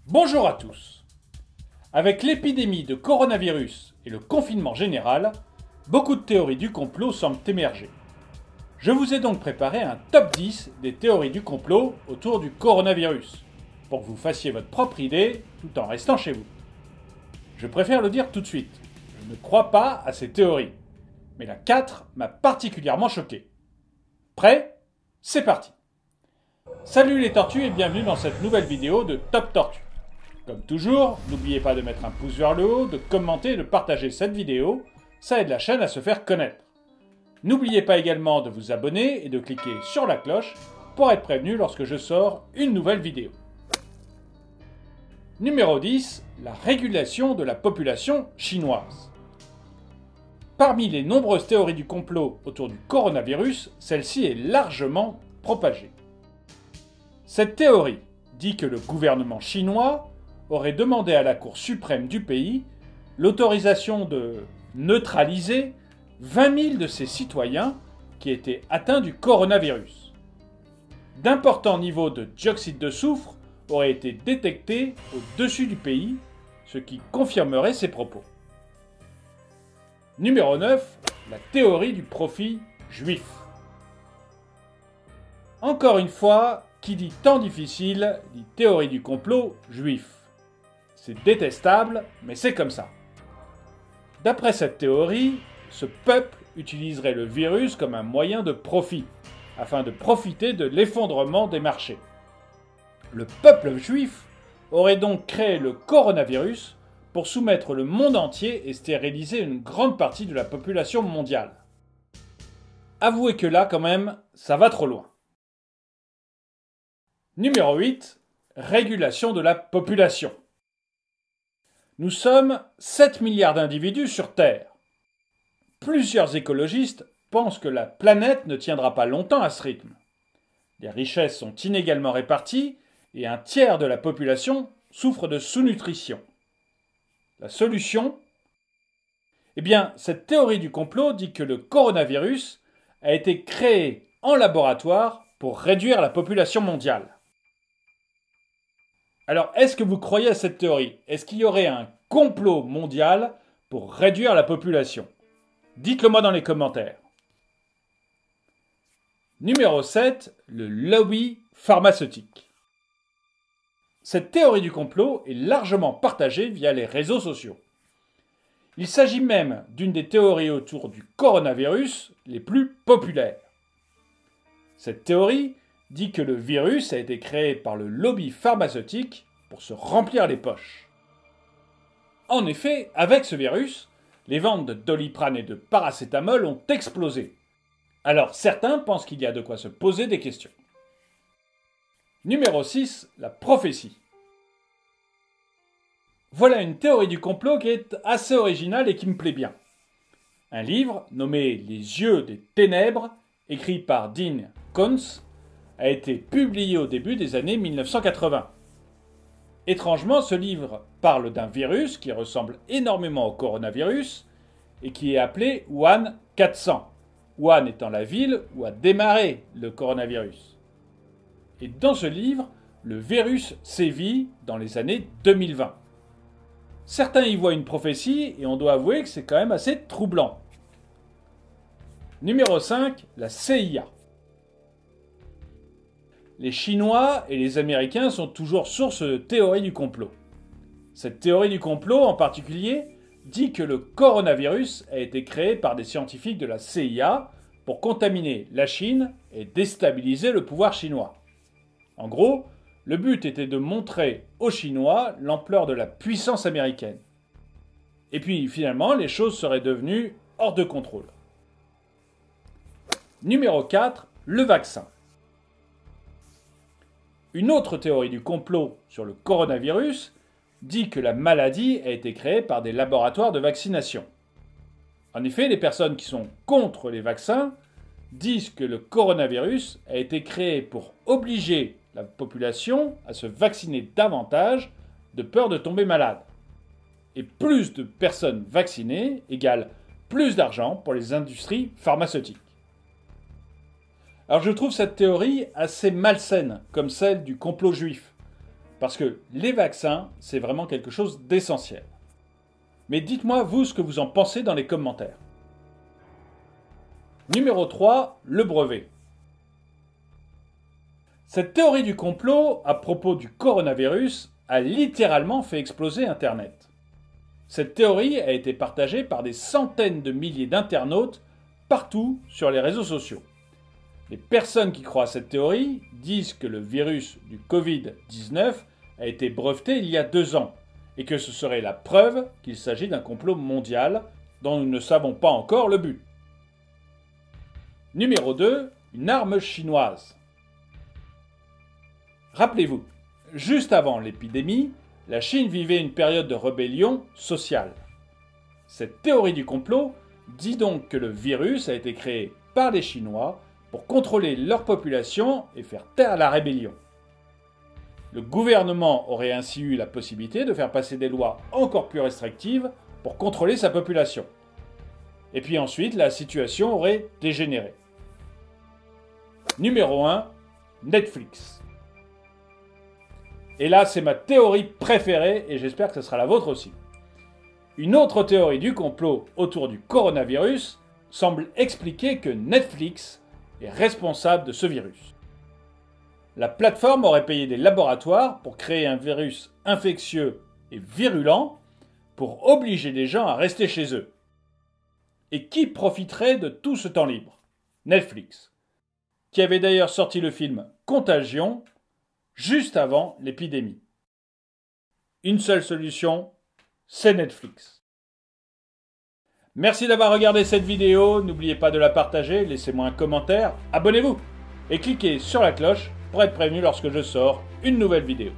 Bonjour à tous. Avec l'épidémie de coronavirus et le confinement général, beaucoup de théories du complot semblent émerger. Je vous ai donc préparé un top 10 des théories du complot autour du coronavirus, pour que vous fassiez votre propre idée tout en restant chez vous. Je préfère le dire tout de suite, je ne crois pas à ces théories, mais la 4 m'a particulièrement choqué. Prêt ? C'est parti. Salut les tortues et bienvenue dans cette nouvelle vidéo de Top Tortue. Comme toujours, n'oubliez pas de mettre un pouce vers le haut, de commenter et de partager cette vidéo, ça aide la chaîne à se faire connaître. N'oubliez pas également de vous abonner et de cliquer sur la cloche pour être prévenu lorsque je sors une nouvelle vidéo. Numéro 10, la régulation de la population chinoise. Parmi les nombreuses théories du complot autour du coronavirus, celle-ci est largement propagée. Cette théorie dit que le gouvernement chinois aurait demandé à la Cour suprême du pays l'autorisation de neutraliser 20 000 de ses citoyens qui étaient atteints du coronavirus. D'importants niveaux de dioxyde de soufre auraient été détectés au-dessus du pays, ce qui confirmerait ces propos. Numéro 9, la théorie du profit juif. Encore une fois, qui dit temps difficile, dit théorie du complot juif. C'est détestable, mais c'est comme ça. D'après cette théorie, ce peuple utiliserait le virus comme un moyen de profit, afin de profiter de l'effondrement des marchés. Le peuple juif aurait donc créé le coronavirus pour soumettre le monde entier et stériliser une grande partie de la population mondiale. Avouez que là, quand même, ça va trop loin. Numéro 8. Régulation de la population. Nous sommes 7 milliards d'individus sur Terre. Plusieurs écologistes pensent que la planète ne tiendra pas longtemps à ce rythme. Les richesses sont inégalement réparties et un tiers de la population souffre de sous-nutrition. La solution ? Eh bien, cette théorie du complot dit que le coronavirus a été créé en laboratoire pour réduire la population mondiale. Alors, est-ce que vous croyez à cette théorie ? Est-ce qu'il y aurait un complot mondial pour réduire la population ? Dites-le moi dans les commentaires. Numéro 7, le lobby pharmaceutique. Cette théorie du complot est largement partagée via les réseaux sociaux. Il s'agit même d'une des théories autour du coronavirus les plus populaires. Cette théorie dit que le virus a été créé par le lobby pharmaceutique pour se remplir les poches. En effet, avec ce virus, les ventes de Doliprane et de paracétamol ont explosé. Alors certains pensent qu'il y a de quoi se poser des questions. Numéro 6, la prophétie. Voilà une théorie du complot qui est assez originale et qui me plaît bien. Un livre nommé Les yeux des ténèbres, écrit par Dean Koontz, a été publié au début des années 1980. Étrangement, ce livre parle d'un virus qui ressemble énormément au coronavirus et qui est appelé Wuhan 400, Wuhan étant la ville où a démarré le coronavirus. Et dans ce livre, le virus sévit dans les années 2020. Certains y voient une prophétie et on doit avouer que c'est quand même assez troublant. Numéro 5, la CIA. Les Chinois et les Américains sont toujours source de théories du complot. Cette théorie du complot, en particulier, dit que le coronavirus a été créé par des scientifiques de la CIA pour contaminer la Chine et déstabiliser le pouvoir chinois. En gros, le but était de montrer aux Chinois l'ampleur de la puissance américaine. Et puis, finalement, les choses seraient devenues hors de contrôle. Numéro 4, le vaccin. Une autre théorie du complot sur le coronavirus dit que la maladie a été créée par des laboratoires de vaccination. En effet, les personnes qui sont contre les vaccins disent que le coronavirus a été créé pour obliger la population à se vacciner davantage de peur de tomber malade. Et plus de personnes vaccinées égale plus d'argent pour les industries pharmaceutiques. Alors je trouve cette théorie assez malsaine, comme celle du complot juif. Parce que les vaccins, c'est vraiment quelque chose d'essentiel. Mais dites-moi, vous, ce que vous en pensez dans les commentaires. Numéro 3, le brevet. Cette théorie du complot à propos du coronavirus a littéralement fait exploser Internet. Cette théorie a été partagée par des centaines de milliers d'internautes partout sur les réseaux sociaux. Les personnes qui croient à cette théorie disent que le virus du Covid-19 a été breveté il y a 2 ans et que ce serait la preuve qu'il s'agit d'un complot mondial dont nous ne savons pas encore le but. Numéro 2, une arme chinoise. Rappelez-vous, juste avant l'épidémie, la Chine vivait une période de rébellion sociale. Cette théorie du complot dit donc que le virus a été créé par les Chinois pour contrôler leur population et faire taire la rébellion. Le gouvernement aurait ainsi eu la possibilité de faire passer des lois encore plus restrictives pour contrôler sa population. Et puis ensuite, la situation aurait dégénéré. Numéro 1, Netflix. Et là, c'est ma théorie préférée et j'espère que ce sera la vôtre aussi. Une autre théorie du complot autour du coronavirus semble expliquer que Netflix est responsable de ce virus. La plateforme aurait payé des laboratoires pour créer un virus infectieux et virulent pour obliger les gens à rester chez eux. Et qui profiterait de tout ce temps libre ? Netflix, qui avait d'ailleurs sorti le film Contagion juste avant l'épidémie. Une seule solution, c'est Netflix. Merci d'avoir regardé cette vidéo, n'oubliez pas de la partager, laissez-moi un commentaire, abonnez-vous et cliquez sur la cloche pour être prévenu lorsque je sors une nouvelle vidéo.